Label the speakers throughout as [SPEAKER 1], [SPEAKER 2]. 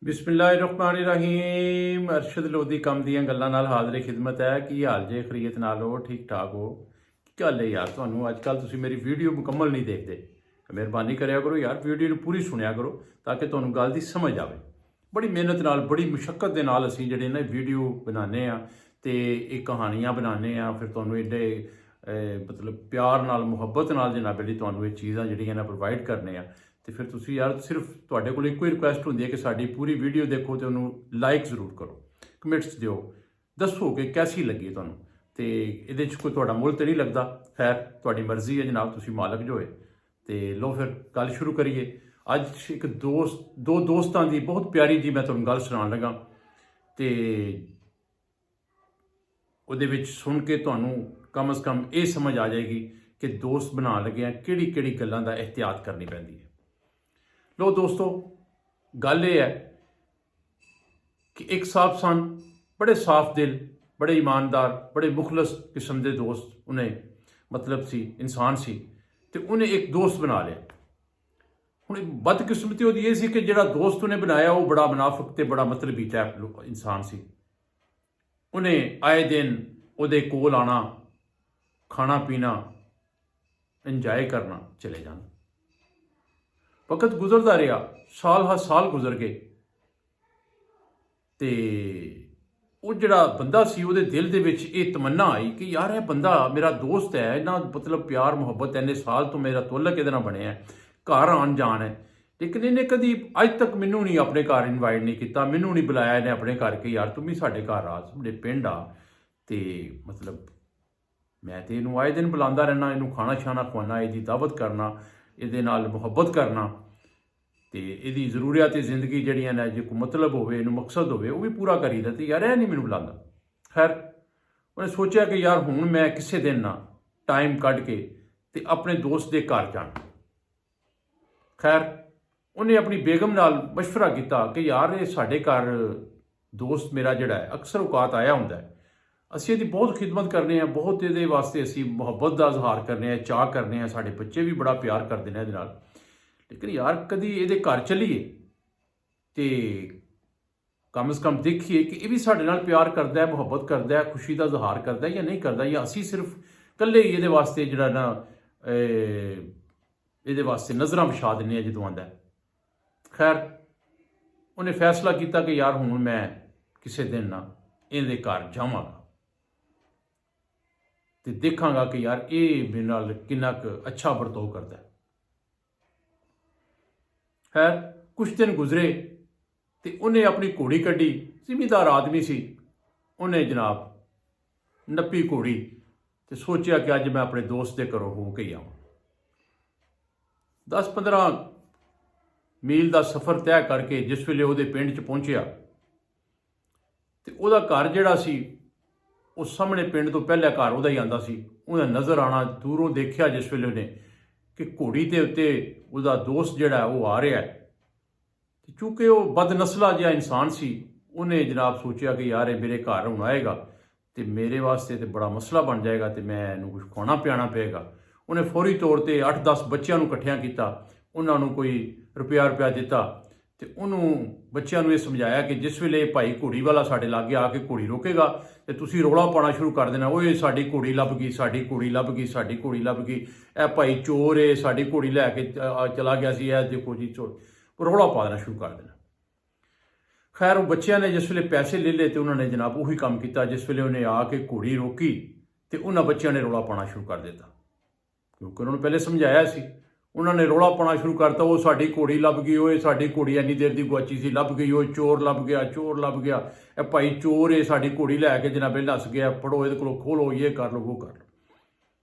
[SPEAKER 1] बिस्मिल्लाहिर्रहमानिर्रहीम। अरशद लोधी कम ਦੀਆਂ ਗੱਲਾਂ ਨਾਲ ਹਾਜ਼ਰ ਖਿਦਮਤ ਹੈ। ਕੀ ਹਾਲ ਜੇ? ਖਰੀਅਤ ਨਾਲ ਹੋ? ਠੀਕ ਠਾਕ ਹੋ? ਕੀ ਗੱਲ ਹੈ ਯਾਰ, ਤੁਹਾਨੂੰ ਅੱਜ ਕੱਲ ਤੁਸੀਂ ਮੇਰੀ ਵੀਡੀਓ ਮੁਕੰਮਲ ਨਹੀਂ ਦੇਖਦੇ। ਮਿਹਰਬਾਨੀ ਕਰਿਆ ਕਰੋ ਯਾਰ, ਵੀਡੀਓ ਨੂੰ ਪੂਰੀ ਸੁਣਿਆ ਕਰੋ ਤਾਂ ਕਿ ਤੁਹਾਨੂੰ ਗੱਲ ਦੀ ਸਮਝ ਆਵੇ। ਬੜੀ ਮਿਹਨਤ ਨਾਲ, ਬੜੀ ਮੁਸ਼ੱਕਤ ਦੇ ਨਾਲ ਅਸੀਂ ਜਿਹੜੇ ਨੇ ਵੀਡੀਓ ਬਣਾਉਂਦੇ ਆ ਤੇ ਇਹ ਕਹਾਣੀਆਂ ਬਣਾਉਂਦੇ ਆ। ਫਿਰ ਤੁਹਾਨੂੰ ਇਹਦੇ ਮਤਲਬ ਪਿਆਰ ਨਾਲ, ਮੁਹੱਬਤ ਨਾਲ ਜਨਾਬ ਜਿਹੜੀ ਤੁਹਾਨੂੰ ਇਹ ਚੀਜ਼ਾਂ ਜਿਹੜੀਆਂ ਨੇ ਪ੍ਰੋਵਾਈਡ ਕਰਨੇ ਆ। ਤੇ ਫਿਰ ਤੁਸੀਂ ਯਾਰ ਸਿਰਫ ਤੁਹਾਡੇ ਕੋਲ ਇੱਕੋ ਹੀ ਰਿਕੁਐਸਟ ਹੁੰਦੀ ਹੈ ਕਿ ਸਾਡੀ ਪੂਰੀ ਵੀਡੀਓ ਦੇਖੋ ਤੇ ਉਹਨੂੰ ਲਾਈਕ ਜ਼ਰੂਰ ਕਰੋ, ਕਮੈਂਟਸ ਦਿਓ, ਦੱਸੋ ਕਿ ਕੈਸੀ ਲੱਗੀ ਤੁਹਾਨੂੰ। ਤੇ ਇਹਦੇ 'ਚ ਕੋਈ ਤੁਹਾਡਾ ਮੁੱਲ ਤੇ ਨਹੀਂ ਲੱਗਦਾ। ਖੈਰ ਤੁਹਾਡੀ ਮਰਜ਼ੀ ਹੈ ਜਨਾਬ, ਤੁਸੀਂ ਮਾਲਕ ਜੋ ਹੈ। ਤੇ ਲਓ ਫਿਰ ਗੱਲ ਸ਼ੁਰੂ ਕਰੀਏ। ਅੱਜ ਇੱਕ ਦੋ ਦੋਸਤਾਂ ਦੀ ਬਹੁਤ ਪਿਆਰੀ ਜੀ ਮੈਂ ਤੁਹਾਨੂੰ ਗੱਲ ਸੁਣਾਉਣ ਲੱਗਾ ਤੇ ਉਹਦੇ ਵਿੱਚ ਸੁਣ ਕੇ ਤੁਹਾਨੂੰ ਕਮ ਅਜ਼ ਕਮ ਇਹ ਸਮਝ ਆ ਜਾਏਗੀ ਕਿ ਦੋਸਤ ਬਣਾਉਣ ਲੱਗਿਆਂ ਕਿਹੜੀ ਕਿਹੜੀ ਗੱਲਾਂ ਦਾ ਇਹਤਿਆਤ ਕਰਨੀ ਪੈਂਦੀ ਹੈ। ਲੋ ਦੋਸਤੋ, ਗੱਲ ਇਹ ਹੈ ਕਿ ਇੱਕ ਸਾਹਿਬ ਸਨ, ਬੜੇ ਸਾਫ਼ ਦਿਲ, ਬੜੇ ਈਮਾਨਦਾਰ, ਬੜੇ ਮੁਖਲਸ ਕਿਸਮ ਦੇ ਦੋਸਤ ਉਹਨੇ ਮਤਲਬ ਸੀ, ਇਨਸਾਨ ਸੀ। ਤੇ ਉਹਨੇ ਇੱਕ ਦੋਸਤ ਬਣਾ ਲਿਆ। ਹੁਣ ਬਦਕਿਸਮਤੀ ਉਹਦੀ ਇਹ ਸੀ ਕਿ ਜਿਹੜਾ ਦੋਸਤ ਉਹਨੇ ਬਣਾਇਆ ਉਹ ਬੜਾ ਮੁਨਾਫਿਕ ਤੇ ਬੜਾ ਮਤਲਬੀ ਟਾਈਪ ਇਨਸਾਨ ਸੀ। ਉਹਨੇ ਆਏ ਦਿਨ ਉਹਦੇ ਕੋਲ ਆਣਾ, ਖਾਣਾ ਪੀਣਾ, ਇੰਜॉय करना, चले जाना। वक्त गुजरता रहा, साल हर साल गुजर गए तो वो जिहड़ा बंदा सी ਉਹਦੇ दिल ਦੇ ਵਿੱਚ ਇਹ तमन्ना आई कि यार ਇਹ ਬੰਦਾ मेरा दोस्त है, इन्ना मतलब प्यार मुहब्बत इन्ने साल तो मेरा तुल्लक ਇਹਦੇ ਨਾਲ ਬਣਿਆ, घर आन जान है। लेकिन इन्हें कभी अज तक मैनू नहीं अपने घर इनवाइट नहीं किया, मैनू नहीं बुलाया इन्हें अपने घर कि यार तुम भी साढ़े घर आ, साढ़े पिंड आ। तो मतलब मैं तो इनू आए दिन बुलाता रहना, इनू खाना शाना खवाना, इसकी दावत करना, ये मुहब्बत करना। तो यदी जरूरियात जिंदगी जड़ियाँ ने जो कोई मतलब होवे, इनू मकसद होवे, वो भी पूरा करीदा। तो यार यह नहीं मैनू बुलाता। खैर उन्हें सोचा कि यार हुण मैं किसी दिन ना टाइम कढ़ के ते अपने दोस्त के घर जाना। खैर उन्हें अपनी बेगम नाल मशवरा किया कि यार ये साढ़े घर दोस्त मेरा जिहड़ा है अक्सर औकात आया हुंदा है, ਅਸੀਂ ਇਹਦੀ ਬਹੁਤ ਖਿਦਮਤ ਕਰਨੇ ਆ, ਬਹੁਤ ਇਹਦੇ ਵਾਸਤੇ ਅਸੀਂ ਮੁਹੱਬਤ ਦਾ ਇਜ਼ਹਾਰ ਕਰਨੇ ਆ, ਚਾਹ ਕਰਨੇ ਆ, ਸਾਡੇ ਬੱਚੇ ਵੀ ਬੜਾ ਪਿਆਰ ਕਰਦੇ ਨੇ ਇਹਦੇ ਨਾਲ। ਲੇਕਿਨ ਯਾਰ ਕਦੀ ਇਹਦੇ ਘਰ ਚੱਲੀਏ ਤੇ ਕਮ ਸੇ ਕਮ ਦੇਖੀਏ ਕਿ ਇਹ ਵੀ ਸਾਡੇ ਨਾਲ ਪਿਆਰ ਕਰਦਾ ਹੈ, ਮੁਹੱਬਤ ਕਰਦਾ ਹੈ, ਖੁਸ਼ੀ ਦਾ ਇਜ਼ਹਾਰ ਕਰਦਾ ਹੈ ਜਾਂ ਨਹੀਂ ਕਰਦਾ, ਜਾਂ ਅਸੀਂ ਸਿਰਫ ਇਕੱਲੇ ਹੀ ਇਹਦੇ ਵਾਸਤੇ ਜਿਹੜਾ ਨਾ ਇਹਦੇ ਵਾਸਤੇ ਨਜ਼ਰਾਂ ਵਿਛਾ ਦਿੰਦੇ ਆ ਜਦੋਂ ਆਉਂਦਾ। ਖੈਰ ਉਹਨੇ ਫੈਸਲਾ ਕੀਤਾ ਕਿ ਯਾਰ ਹੁਣ ਮੈਂ ਕਿਸੇ ਦਿਨ ਨਾ ਇਹਦੇ ਘਰ ਜਾਵਾਂਗਾ ਤੇ ਦੇਖਾਂਗਾ ਕਿ ਯਾਰ ਇਹ ਮੇਰੇ ਨਾਲ ਕਿੰਨਾ ਕੁ ਅੱਛਾ ਵਰਤਾਓ ਕਰਦਾ ਹੈ। ਖੈਰ ਕੁਛ ਦਿਨ ਗੁਜ਼ਰੇ ਤੇ ਉਹਨੇ ਆਪਣੀ ਘੋੜੀ ਕੱਢੀ, ਜ਼ਿਮੀਂਦਾਰ ਆਦਮੀ ਸੀ। ਉਹਨੇ ਜਨਾਬ ਨੱਪੀ ਘੋੜੀ ਤੇ ਸੋਚਿਆ ਕਿ ਅੱਜ ਮੈਂ ਆਪਣੇ ਦੋਸਤ ਦੇ ਘਰੋਂ ਹੋ ਕੇ ਆਵਾਂ। 10-15 ਮੀਲ ਦਾ ਸਫ਼ਰ ਤੈਅ ਕਰਕੇ ਜਿਸ ਵੇਲੇ ਉਹਦੇ ਪਿੰਡ 'ਚ ਪਹੁੰਚਿਆ ਤੇ ਉਹਦਾ ਘਰ ਜਿਹੜਾ ਸੀ ਉਹ ਸਾਹਮਣੇ ਪਿੰਡ ਤੋਂ ਪਹਿਲਾ ਘਰ ਉਹਦਾ ਹੀ ਆਂਦਾ ਸੀ। ਉਹਦਾ ਨਜ਼ਰ ਆਣਾ, ਦੂਰੋਂ ਦੇਖਿਆ ਜਿਸ ਵੇਲੇ ਉਹਨੇ ਕਿ ਘੋੜੀ ਦੇ ਉੱਤੇ ਉਹਦਾ ਦੋਸਤ ਜਿਹੜਾ ਉਹ ਆ ਰਿਹਾ ਹੈ। ਤੇ ਚੂੰਕਿ ਉਹ ਬਦਨਸਲਾ ਜਿਹਾ ਇਨਸਾਨ ਸੀ, ਉਹਨੇ ਜਨਾਬ ਸੋਚਿਆ ਕਿ ਯਾਰ ਇਹ ਮੇਰੇ ਘਰ ਹੁਣ ਆਏਗਾ ਤੇ ਮੇਰੇ ਵਾਸਤੇ ਤੇ ਬੜਾ ਮਸਲਾ ਬਣ ਜਾਏਗਾ ਤੇ ਮੈਂ ਇਹਨੂੰ ਕੁਝ ਖਾਣਾ ਪਿਆਣਾ ਪਏਗਾ। ਉਹਨੇ ਫੌਰੀ ਤੌਰ 'ਤੇ 8-10 ਬੱਚਿਆਂ ਨੂੰ ਇਕੱਠਿਆਂ ਕੀਤਾ, ਉਹਨਾਂ ਨੂੰ ਕੋਈ ਰੁਪਇਆ ਦਿੱਤਾ ਤੇ ਉਹਨੂੰ ਬੱਚਿਆਂ ਨੂੰ ਇਹ ਸਮਝਾਇਆ ਕਿ ਜਿਸ ਵੇਲੇ ਭਾਈ ਘੋੜੀ ਵਾਲਾ ਸਾਡੇ ਲਾਗੇ ਆ ਕੇ ਘੋੜੀ ਰੋਕੇਗਾ ਤੇ ਤੁਸੀਂ ਰੌਲਾ ਪਾਉਣਾ ਸ਼ੁਰੂ ਕਰ ਦੇਣਾ, ਓਏ ਸਾਡੀ ਘੋੜੀ ਲੱਭ ਗਈ, ਸਾਡੀ ਘੋੜੀ ਲੱਭ ਗਈ, ਸਾਡੀ ਘੋੜੀ ਲੱਭ ਗਈ, ਇਹ ਭਾਈ ਚੋਰ ਏ, ਸਾਡੀ ਘੋੜੀ ਲੈ ਕੇ ਚਲਾ ਗਿਆ ਸੀ, ਇਹ ਦੇਖੋ ਜੀ ਚੋਰ, ਰੌਲਾ ਪਾ ਦੇਣਾ ਸ਼ੁਰੂ ਕਰ ਦੇਣਾ। ਖੈਰ ਉਹ ਬੱਚਿਆਂ ਨੇ ਜਿਸ ਵੇਲੇ ਪੈਸੇ ਲੈ ਲਏ ਤੇ ਉਹਨਾਂ ਨੇ ਜਨਾਬ ਉਹੀ ਕੰਮ ਕੀਤਾ। ਜਿਸ ਵੇਲੇ ਉਹਨੇ ਆ ਕੇ ਘੋੜੀ ਰੋਕੀ ਤੇ ਉਹਨਾਂ ਬੱਚਿਆਂ ਨੇ ਰੌਲਾ ਪਾਉਣਾ ਸ਼ੁਰੂ ਕਰ ਦਿੱਤਾ, ਕਿਉਂਕਿ ਉਹਨਾਂ ਨੂੰ ਪਹਿਲੇ ਸਮਝਾਇਆ ਸੀ। ਉਹਨਾਂ ਨੇ ਰੌਲਾ ਪਾਉਣਾ ਸ਼ੁਰੂ ਕਰਤਾ, ਉਹ ਸਾਡੀ ਘੋੜੀ ਲੱਭ ਗਈ, ਓਏ ਸਾਡੀ ਘੋੜੀ ਇੰਨੀ ਦੇਰ ਦੀ ਗੁਆਚੀ ਸੀ, ਲੱਭ ਗਈ, ਉਹ ਚੋਰ ਲੱਭ ਗਿਆ, ਚੋਰ ਲੱਭ ਗਿਆ, ਇਹ ਭਾਈ ਚੋਰ ਏ, ਸਾਡੀ ਘੋੜੀ ਲੈ ਕੇ ਜਨਾਬੇ ਨੱਸ ਗਿਆ, ਫੜੋ ਇਹਦੇ ਕੋਲੋਂ, ਖੋਲੋ, ਇਹ ਕਰ ਲਓ, ਉਹ ਕਰ ਲਓ।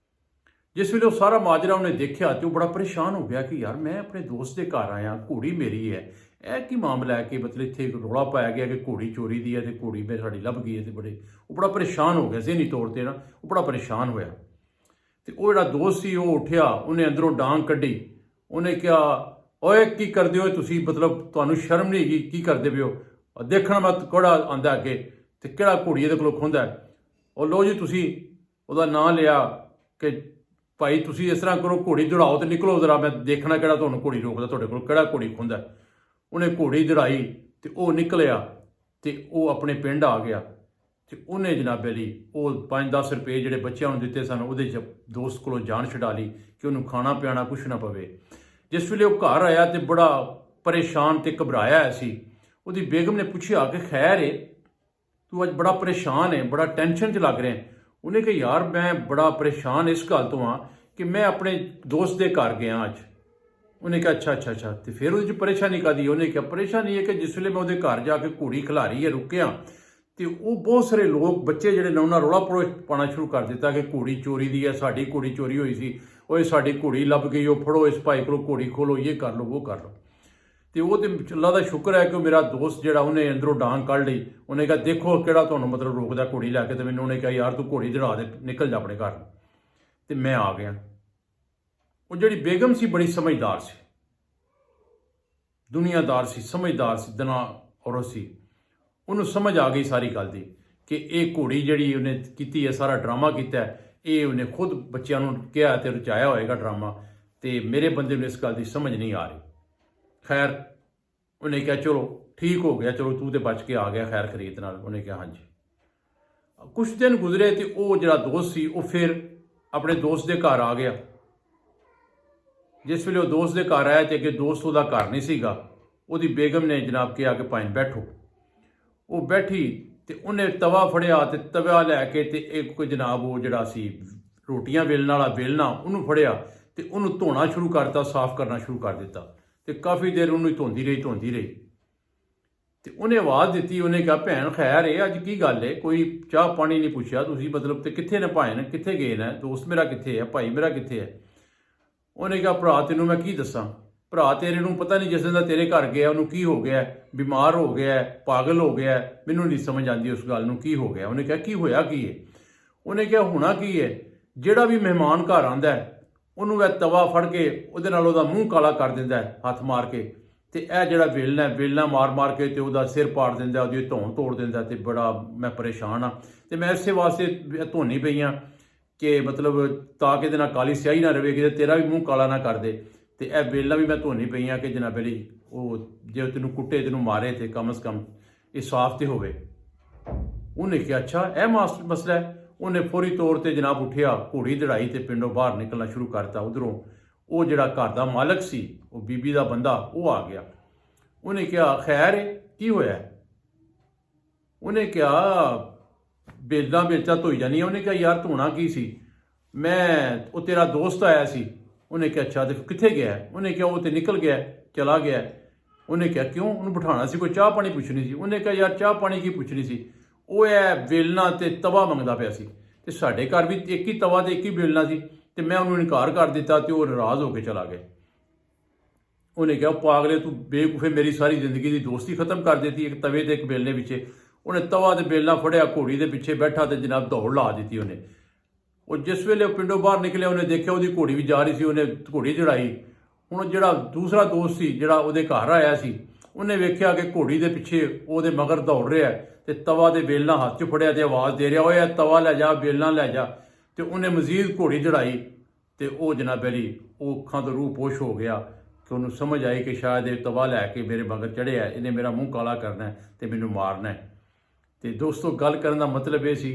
[SPEAKER 1] ਜਿਸ ਵੇਲੇ ਉਹ ਸਾਰਾ ਮਾਜਰਾ ਉਹਨੇ ਦੇਖਿਆ ਤੇ ਉਹ ਬੜਾ ਪਰੇਸ਼ਾਨ ਹੋ ਗਿਆ ਕਿ ਯਾਰ ਮੈਂ ਆਪਣੇ ਦੋਸਤ ਦੇ ਘਰ ਆਇਆ, ਘੋੜੀ ਮੇਰੀ ਹੈ, ਇਹ ਕੀ ਮਾਮਲਾ ਹੈ ਕਿ ਮਤਲਬ ਇੱਥੇ ਰੌਲਾ ਪਾਇਆ ਗਿਆ ਕਿ ਘੋੜੀ ਚੋਰੀ ਦੀ ਹੈ ਤੇ ਘੋੜੀ ਮੇਰੇ ਸਾਡੀ ਲੱਭ ਗਈ ਹੈ। ਤੇ ਉਹ ਬੜਾ ਪਰੇਸ਼ਾਨ ਹੋ ਗਿਆ, ਜ਼ਹਿਨੀ ਤੌਰ 'ਤੇ ਨਾ ਉਹ ਬੜਾ ਪਰੇਸ਼ਾਨ ਹੋਇਆ। ਤੇ ਉਹ ਜਿਹੜਾ ਦੋਸਤ ਸੀ ਉਹ ਉੱਠਿਆ, ਉਹਨੇ ਅੰਦਰੋਂ ਡਾਂਗ ਕੱਢੀ, ਉਹਨੇ ਕਿਹਾ ਓਏ ਕੀ ਕਰਦੇ ਹੋ ਤੁਸੀਂ, ਮਤਲਬ ਤੁਹਾਨੂੰ ਸ਼ਰਮ ਨਹੀਂ ਹੈਗੀ, ਕੀ ਕਰਦੇ ਪਏ ਹੋ? ਦੇਖਣਾ ਮੈਂ ਕਿਹੜਾ ਆਂਦਾ ਅੱਗੇ ਤੇ ਕਿਹੜਾ ਘੋੜੀ ਇਹਦੇ ਕੋਲੋਂ ਖੋਂਦਾ। ਉਹ ਲੋ ਜੀ ਤੁਸੀਂ ਉਹਦਾ ਨਾਂ ਲਿਆ ਕਿ ਭਾਈ ਤੁਸੀਂ ਇਸ ਤਰ੍ਹਾਂ ਕਰੋ, ਘੋੜੀ ਦੌੜਾਓ ਤੇ ਨਿਕਲੋ ਜ਼ਰਾ, ਮੈਂ ਦੇਖਣਾ ਕਿਹੜਾ ਤੁਹਾਨੂੰ ਘੋੜੀ ਰੋਕਦਾ, ਤੁਹਾਡੇ ਕੋਲ ਕਿਹੜਾ ਘੋੜੀ ਖੋਂਦਾ। ਉਹਨੇ ਘੋੜੀ ਦੌੜਾਈ ਤੇ ਉਹ ਨਿਕਲਿਆ ਤੇ ਉਹ ਆਪਣੇ ਪਿੰਡ ਆ ਗਿਆ ਤੇ ਉਹਨੇ ਜਨਾਬੇ ਲਈ ਉਹ 5-10 ਰੁਪਏ ਜਿਹੜੇ ਬੱਚਿਆਂ ਨੂੰ ਦਿੱਤੇ ਸਨ ਉਹਦੇ 'ਚ ਦੋਸਤ ਕੋਲੋਂ ਜਾਨ ਛਡਾ ਲਈ ਕਿ ਉਹਨੂੰ ਖਾਣਾ ਪਿਆਣਾ ਕੁਛ ਨਾ ਪਵੇ। ਜਿਸ ਵੇਲੇ ਉਹ ਘਰ ਆਇਆ ਤੇ ਬੜਾ ਪਰੇਸ਼ਾਨ ਤੇ ਘਬਰਾਇਆ ਹੋਇਆ ਸੀ। ਉਹਦੀ ਬੇਗਮ ਨੇ ਪੁੱਛਿਆ ਕਿ ਖੈਰ ਏ, ਤੂੰ ਅੱਜ ਬੜਾ ਪਰੇਸ਼ਾਨ ਹੈ, ਬੜਾ ਟੈਨਸ਼ਨ 'ਚ ਲੱਗ ਰਿਹਾ। ਉਹਨੇ ਕਿਹਾ ਯਾਰ ਮੈਂ ਬੜਾ ਪਰੇਸ਼ਾਨ ਇਸ ਗੱਲ ਤੋਂ ਹਾਂ ਕਿ ਮੈਂ ਆਪਣੇ ਦੋਸਤ ਦੇ ਘਰ ਗਿਆ ਅੱਜ। ਉਹਨੇ ਕਿਹਾ ਅੱਛਾ ਤੇ ਫਿਰ ਉਹਦੇ 'ਚ ਪਰੇਸ਼ਾਨੀ ਕਾਹਦੀ? ਉਹਨੇ ਕਿਹਾ ਪਰੇਸ਼ਾਨੀ ਹੈ ਕਿ ਜਿਸ ਵੇਲੇ ਮੈਂ ਉਹਦੇ ਘਰ ਜਾ ਕੇ ਘੋੜੀ ਖਿਲਾਰੀ ਹੈ ਰੁਕਿਆ ਤੇ ਉਹ ਬਹੁਤ ਸਾਰੇ ਲੋਕ ਬੱਚੇ ਜਿਹੜੇ ਨੇ ਉਹਨਾਂ ਰੌਲਾ ਪਾਉਣਾ ਸ਼ੁਰੂ ਕਰ ਦਿੱਤਾ ਕਿ ਘੋੜੀ ਚੋਰੀ ਦੀ ਹੈ, ਸਾਡੀ ਘੋੜੀ ਚੋਰੀ ਹੋਈ ਸੀ, ਓਏ ਸਾਡੀ ਘੋੜੀ ਲੱਭ ਗਈ, ਉਹ ਫੜੋ ਇਸ ਭਾਈ ਕੋਲੋਂ ਘੋੜੀ ਖੋਲੋ, ਇਹ ਕਰ ਲਓ ਉਹ ਕਰ ਲਓ। ਤੇ ਉਹ ਤੇ ਅੱਲਾ ਦਾ ਸ਼ੁਕਰ ਹੈ ਕਿ ਉਹ ਮੇਰਾ ਦੋਸਤ ਜਿਹੜਾ ਉਹਨੇ ਅੰਦਰੋਂ ਡਾਂਗ ਕੱਢ ਲਈ। ਉਹਨੇ ਕਿਹਾ ਦੇਖੋ ਕਿਹੜਾ ਤੁਹਾਨੂੰ ਮਤਲਬ ਰੋਕਦਾ ਘੋੜੀ ਲੈ ਕੇ। ਤੇ ਮੈਨੂੰ ਉਹਨੇ ਕਿਹਾ ਯਾਰ ਤੂੰ ਘੋੜੀ ਚੜਾ ਦੇ, ਨਿਕਲ ਜਾ ਆਪਣੇ ਘਰ। ਤੇ ਮੈਂ ਆ ਗਿਆ। ਉਹ ਜਿਹੜੀ ਬੇਗਮ ਸੀ ਬੜੀ ਸਮਝਦਾਰ ਸੀ, ਦੁਨੀਆਦਾਰ ਸੀ, ਸਮਝਦਾਰ ਸੀ, ਦਨਾ ਔਰਤ ਸੀ। ਉਹਨੂੰ ਸਮਝ ਆ ਗਈ ਸਾਰੀ ਗੱਲ ਦੀ ਕਿ ਇਹ ਘੋੜੀ ਜਿਹੜੀ ਉਹਨੇ ਕੀਤੀ ਹੈ, ਸਾਰਾ ਡਰਾਮਾ ਕੀਤਾ ਹੈ, ਇਹ ਉਹਨੇ ਖੁਦ ਬੱਚਿਆਂ ਨੂੰ ਕਿਹਾ ਤੇ ਰਚਾਇਆ ਹੋਏਗਾ ਡਰਾਮਾ, ਤੇ ਮੇਰੇ ਬੰਦੇ ਨੂੰ ਇਸ ਗੱਲ ਦੀ ਸਮਝ ਨਹੀਂ ਆ ਰਹੀ। ਖੈਰ ਉਹਨੇ ਕਿਹਾ ਚਲੋ ਠੀਕ ਹੋ ਗਿਆ, ਚਲੋ ਤੂੰ ਤੇ ਬਚ ਕੇ ਆ ਗਿਆ ਖੈਰ ਖਰੀਦ ਨਾਲ। ਉਹਨੇ ਕਿਹਾ ਹਾਂਜੀ। ਕੁਛ ਦਿਨ ਗੁਜ਼ਰੇ ਤੇ ਉਹ ਜਿਹੜਾ ਦੋਸਤ ਸੀ ਉਹ ਫਿਰ ਆਪਣੇ ਦੋਸਤ ਦੇ ਘਰ ਆ ਗਿਆ। ਜਿਸ ਵੇਲੇ ਉਹ ਦੋਸਤ ਦੇ ਘਰ ਆਇਆ ਤੇ ਅੱਗੇ ਦੋਸਤ ਉਹਦਾ ਘਰ ਨਹੀਂ ਸੀਗਾ, ਉਹਦੀ ਬੇਗਮ ਨੇ ਜਨਾਬ ਕਿਹਾ ਕਿ ਭਾਈ ਬੈਠੋ। ਉਹ ਬੈਠੀ ਤੇ ਉਹਨੇ ਤਵਾ ਫੜਿਆ ਤੇ ਤਵਾ ਲੈ ਕੇ ਤੇ ਇੱਕ ਜਨਾਬ ਉਹ ਜਿਹੜਾ ਸੀ ਰੋਟੀਆਂ ਵੇਲਣ ਵਾਲਾ ਵੇਲਣਾ ਉਹਨੂੰ ਫੜਿਆ ਤੇ ਉਹਨੂੰ ਧੋਣਾ ਸ਼ੁਰੂ ਕਰਤਾ, ਸਾਫ਼ ਕਰਨਾ ਸ਼ੁਰੂ ਕਰ ਦਿੱਤਾ। ਤੇ ਕਾਫੀ ਦੇਰ ਉਹਨੂੰ ਧੋਂਦੀ ਰਹੀ ਤੇ ਉਹਨੇ ਆਵਾਜ਼ ਦਿੱਤੀ। ਉਹਨੇ ਕਿਹਾ ਭੈਣ ਖੈਰ ਇਹ ਅੱਜ ਕੀ ਗੱਲ ਹੈ, ਕੋਈ ਚਾਹ ਪਾਣੀ ਨਹੀਂ ਪੁੱਛਿਆ ਤੁਸੀਂ, ਮਤਲਬ ਤੇ ਕਿੱਥੇ ਨੇ ਭਾਈ ਨੇ, ਕਿੱਥੇ ਗਏ ਨੇ, ਦੋਸਤ ਮੇਰਾ ਕਿੱਥੇ ਹੈ, ਭਾਈ ਮੇਰਾ ਕਿੱਥੇ ਹੈ? ਉਹਨੇ ਕਿਹਾ ਭਰਾ ਤੈਨੂੰ ਮੈਂ ਕੀ ਦੱਸਾਂ, ਭਰਾ ਤੇਰੇ ਨੂੰ ਪਤਾ ਨਹੀਂ ਜਿਸ ਦਿਨ ਦਾ ਤੇਰੇ ਘਰ ਗਿਆ ਉਹਨੂੰ ਕੀ ਹੋ ਗਿਆ, ਬਿਮਾਰ ਹੋ ਗਿਆ, ਪਾਗਲ ਹੋ ਗਿਆ, ਮੈਨੂੰ ਨਹੀਂ ਸਮਝ ਆਉਂਦੀ ਉਸ ਗੱਲ ਨੂੰ ਕੀ ਹੋ ਗਿਆ। ਉਹਨੇ ਕਿਹਾ ਕੀ ਹੋਇਆ ਕੀ ਹੈ? ਉਹਨੇ ਕਿਹਾ ਹੋਣਾ ਕੀ ਹੈ, ਜਿਹੜਾ ਵੀ ਮਹਿਮਾਨ ਘਰ ਆਉਂਦਾ ਉਹਨੂੰ ਇਹ ਤਵਾ ਫੜ ਕੇ ਉਹਦੇ ਨਾਲ ਉਹਦਾ ਮੂੰਹ ਕਾਲਾ ਕਰ ਦਿੰਦਾ ਹੱਥ ਮਾਰ ਕੇ, ਤੇ ਇਹ ਜਿਹੜਾ ਵੇਲਣਾ ਮਾਰ ਕੇ ਤੇ ਉਹਦਾ ਸਿਰ ਪਾੜ ਦਿੰਦਾ, ਉਹਦੀ ਧੌਣ ਤੋੜ ਦਿੰਦਾ। ਤੇ ਬੜਾ ਮੈਂ ਪਰੇਸ਼ਾਨ ਹਾਂ ਤੇ ਮੈਂ ਇਸੇ ਵਾਸਤੇ ਧੋਣੀ ਪਈ ਹਾਂ ਕਿ ਮਤਲਬ ਤਾਂ ਕਿ ਇਹਦੇ ਨਾਲ ਕਾਲੀ ਸਿਆਹੀ ਨਾ ਰਵੇ, ਕਿ ਤੇਰਾ ਵੀ ਮੂੰਹ ਕਾਲਾ ਨਾ ਕਰ ਦੇ। ਤੇ ਇਹ ਵੇਲਣਾ ਵੀ ਮੈਂ ਧੋਣੀ ਪਈ ਹਾਂ ਕਿ ਜਨਾਬ ਲਈ ਉਹ ਜੇ ਤੈਨੂੰ ਕੁੱਟੇ ਤੈਨੂੰ ਮਾਰੇ ਤੇ ਕਮ ਸੇ ਕਮ ਇਹ ਸਾਫ਼ ਤੇ ਹੋਵੇ। ਉਹਨੇ ਕਿਹਾ ਅੱਛਾ ਇਹ ਮਸਲਾ ਹੈ। ਉਹਨੇ ਫੌਰੀ ਤੌਰ ਤੇ ਜਨਾਬ ਉੱਠਿਆ, ਘੋੜੀ ਦੜਾਈ ਤੇ ਪਿੰਡੋਂ ਬਾਹਰ ਨਿਕਲਣਾ ਸ਼ੁਰੂ ਕਰਤਾ। ਉਧਰੋਂ ਉਹ ਜਿਹੜਾ ਘਰ ਦਾ ਮਾਲਕ ਸੀ, ਉਹ ਬੀਬੀ ਦਾ ਬੰਦਾ, ਉਹ ਆ ਗਿਆ। ਉਹਨੇ ਕਿਹਾ ਖੈਰ ਕੀ ਹੋਇਆ? ਉਹਨੇ ਕਿਹਾ ਬੇਲਚਾ ਧੋਈ ਜਾਨੀ। ਉਹਨੇ ਕਿਹਾ ਯਾਰ ਧੋਣਾ ਕੀ ਸੀ, ਮੈਂ ਉਹ ਤੇਰਾ ਦੋਸਤ ਆਇਆ ਸੀ। ਉਹਨੇ ਕਿਹਾ ਅੱਛਾ ਤੇ ਕਿੱਥੇ ਗਿਆ? ਉਹਨੇ ਕਿਹਾ ਉਹ ਤੇ ਨਿਕਲ ਗਿਆ, ਚਲਾ ਗਿਆ। ਉਹਨੇ ਕਿਹਾ ਕਿਉਂ? ਉਹਨੂੰ ਬਿਠਾਉਣਾ ਸੀ, ਕੋਈ ਚਾਹ ਪਾਣੀ ਪੁੱਛਣੀ ਸੀ। ਉਹਨੇ ਕਿਹਾ ਯਾਰ ਚਾਹ ਪਾਣੀ ਕੀ ਪੁੱਛਣੀ ਸੀ, ਉਹ ਇਹ ਵੇਲਣਾ ਤੇ ਤਵਾ ਮੰਗਦਾ ਪਿਆ ਸੀ ਤੇ ਸਾਡੇ ਘਰ ਵੀ ਇੱਕ ਹੀ ਤਵਾ ਤੇ ਇੱਕ ਹੀ ਵੇਲਣਾ ਸੀ ਤੇ ਮੈਂ ਉਹਨੂੰ ਇਨਕਾਰ ਕਰ ਦਿੱਤਾ ਤੇ ਉਹ ਨਾਰਾਜ਼ ਹੋ ਕੇ ਚਲਾ ਗਿਆ। ਉਹਨੇ ਕਿਹਾ ਪਾਗਲੇ ਤੂੰ ਬੇਵਕੂਫੇ, ਮੇਰੀ ਸਾਰੀ ਜ਼ਿੰਦਗੀ ਦੀ ਦੋਸਤੀ ਖਤਮ ਕਰ ਦਿੱਤੀ ਇੱਕ ਤਵੇ ਤੇ ਇੱਕ ਵੇਲਣੇ ਪਿੱਛੇ। ਉਹਨੇ ਤਵਾ ਤੇ ਵੇਲਣਾ ਫੜਿਆ, ਘੋੜੀ ਦੇ ਪਿੱਛੇ ਬੈਠਾ ਤੇ ਜਨਾਬ ਦੌੜ ਲਾ ਦਿੱਤੀ ਉਹਨੇ। ਉਹ ਜਿਸ ਵੇਲੇ ਉਹ ਪਿੰਡੋਂ ਬਾਹਰ ਨਿਕਲਿਆ ਉਹਨੇ ਦੇਖਿਆ ਉਹਦੀ ਘੋੜੀ ਵੀ ਜਾ ਰਹੀ ਸੀ, ਉਹਨੇ ਘੋੜੀ ਚੜਾਈ। ਹੁਣ ਜਿਹੜਾ ਦੂਸਰਾ ਦੋਸਤ ਸੀ ਜਿਹੜਾ ਉਹਦੇ ਘਰ ਆਇਆ ਸੀ, ਉਹਨੇ ਵੇਖਿਆ ਕਿ ਘੋੜੀ ਦੇ ਪਿੱਛੇ ਉਹਦੇ ਮਗਰ ਦੌੜ ਰਿਹਾ ਤੇ ਤਵਾ ਦੇ ਵੇਲਣਾ ਹੱਥ 'ਚ ਫੜਿਆ ਤੇ ਆਵਾਜ਼ ਦੇ ਰਿਹਾ ਓਏ ਤਵਾ ਲੈ ਜਾ, ਵੇਲਣਾ ਲੈ ਜਾ। ਤੇ ਉਹਨੇ ਮਜ਼ੀਦ ਘੋੜੀ ਚੜਾਈ ਤੇ ਉਹ ਜਨਾਬ ਅਲੀ ਉਹ ਅੱਖਾਂ ਤੋਂ ਰੂਹ ਪੋਸ਼ ਹੋ ਗਿਆ ਕਿ ਉਹਨੂੰ ਸਮਝ ਆਈ ਕਿ ਸ਼ਾਇਦ ਇਹ ਤਵਾ ਲੈ ਕੇ ਮੇਰੇ ਮਗਰ ਚੜ੍ਹਿਆ, ਇਹਨੇ ਮੇਰਾ ਮੂੰਹ ਕਾਲਾ ਕਰਨਾ ਤੇ ਮੈਨੂੰ ਮਾਰਨਾ। ਤੇ ਦੋਸਤੋ ਗੱਲ ਕਰਨ ਦਾ ਮਤਲਬ ਇਹ ਸੀ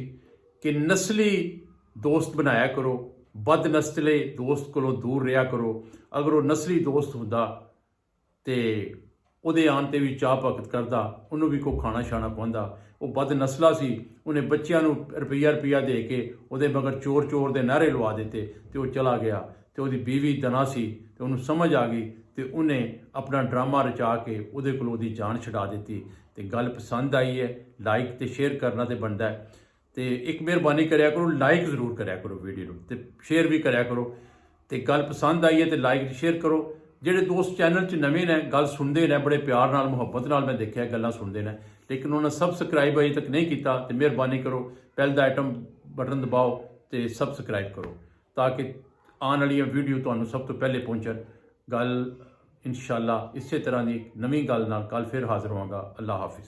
[SPEAKER 1] ਕਿ ਨਸਲੀ ਦੋਸਤ ਬਣਾਇਆ ਕਰੋ, ਬਦ ਨਸਲੇ ਦੋਸਤ ਕੋਲੋਂ ਦੂਰ ਰਿਹਾ ਕਰੋ। ਅਗਰ ਉਹ ਨਸਲੀ ਦੋਸਤ ਹੁੰਦਾ ਤੇ ਉਹਦੇ ਆਉਣ ਤੇ ਵੀ ਚਾਹ ਭਗਤ ਕਰਦਾ, ਉਹਨੂੰ ਵੀ ਕੋਈ ਖਾਣਾ ਛਾਣਾ ਪਾਉਂਦਾ। ਉਹ ਬਦ ਨਸਲਾ ਸੀ, ਉਹਨੇ ਬੱਚਿਆਂ ਨੂੰ ਰੁਪਈਆ ਦੇ ਕੇ ਉਹਦੇ ਮਗਰ ਚੋਰ ਦੇ ਨਾਅਰੇ ਲਵਾ ਦਿੱਤੇ ਤੇ ਉਹ ਚਲਾ ਗਿਆ। ਤੇ ਉਹਦੀ ਬੀਵੀ ਦਨਾ ਸੀ ਤੇ ਉਹਨੂੰ ਸਮਝ ਆ ਗਈ ਤੇ ਉਹਨੇ ਆਪਣਾ ਡਰਾਮਾ ਰਚਾ ਕੇ ਉਹਦੇ ਕੋਲ ਉਹਦੀ ਜਾਨ ਛਡਾ ਦਿੱਤੀ। ਤੇ ਗੱਲ ਪਸੰਦ ਆਈ ਹੈ, ਲਾਈਕ ਤੇ ਸ਼ੇਅਰ ਕਰਨਾ ਤੇ ਬਣਦਾ ਹੈ। ਤੇ ਇੱਕ ਮਿਹਰਬਾਨੀ ਕਰਿਆ ਕਰੋ, ਲਾਈਕ ਜ਼ਰੂਰ ਕਰਿਆ ਕਰੋ ਵੀਡੀਓ ਨੂੰ ਤੇ ਸ਼ੇਅਰ ਵੀ ਕਰਿਆ ਕਰੋ। ਤੇ ਗੱਲ ਪਸੰਦ ਆਈ ਹੈ ਤੇ ਲਾਈਕ ਸ਼ੇਅਰ ਕਰੋ। ਜਿਹੜੇ ਦੋਸਤ ਚੈਨਲ 'ਚ ਨਵੇਂ ਨੇ, ਗੱਲ ਸੁਣਦੇ ਨੇ, ਬੜੇ ਪਿਆਰ ਨਾਲ ਮੁਹੱਬਤ ਨਾਲ ਮੈਂ ਦੇਖਿਆ ਗੱਲਾਂ ਸੁਣਦੇ ਨੇ, ਲੇਕਿਨ ਉਹਨਾਂ ਸਬਸਕ੍ਰਾਈਬ ਅਜੇ ਤੱਕ ਨਹੀਂ ਕੀਤਾ ਤੇ ਮਿਹਰਬਾਨੀ ਕਰੋ ਬੈਲ ਦਾ ਆਈਟਮ ਬਟਨ ਦਬਾਓ ਤੇ ਸਬਸਕ੍ਰਾਈਬ ਕਰੋ ਤਾਂ ਕਿ ਆਉਣ ਵਾਲੀਆਂ ਵੀਡੀਓ ਤੁਹਾਨੂੰ ਸਭ ਤੋਂ ਪਹਿਲੇ ਪਹੁੰਚਣ। ਗੱਲ ਇਨਸ਼ਾਅੱਲਾ ਇਸੇ ਤਰ੍ਹਾਂ ਦੀ ਨਵੀਂ ਗੱਲ ਨਾਲ ਕੱਲ੍ਹ ਫਿਰ ਹਾਜ਼ਰ ਹੋਵਾਂਗਾ। ਅੱਲਾ ਹਾਫਿਜ਼।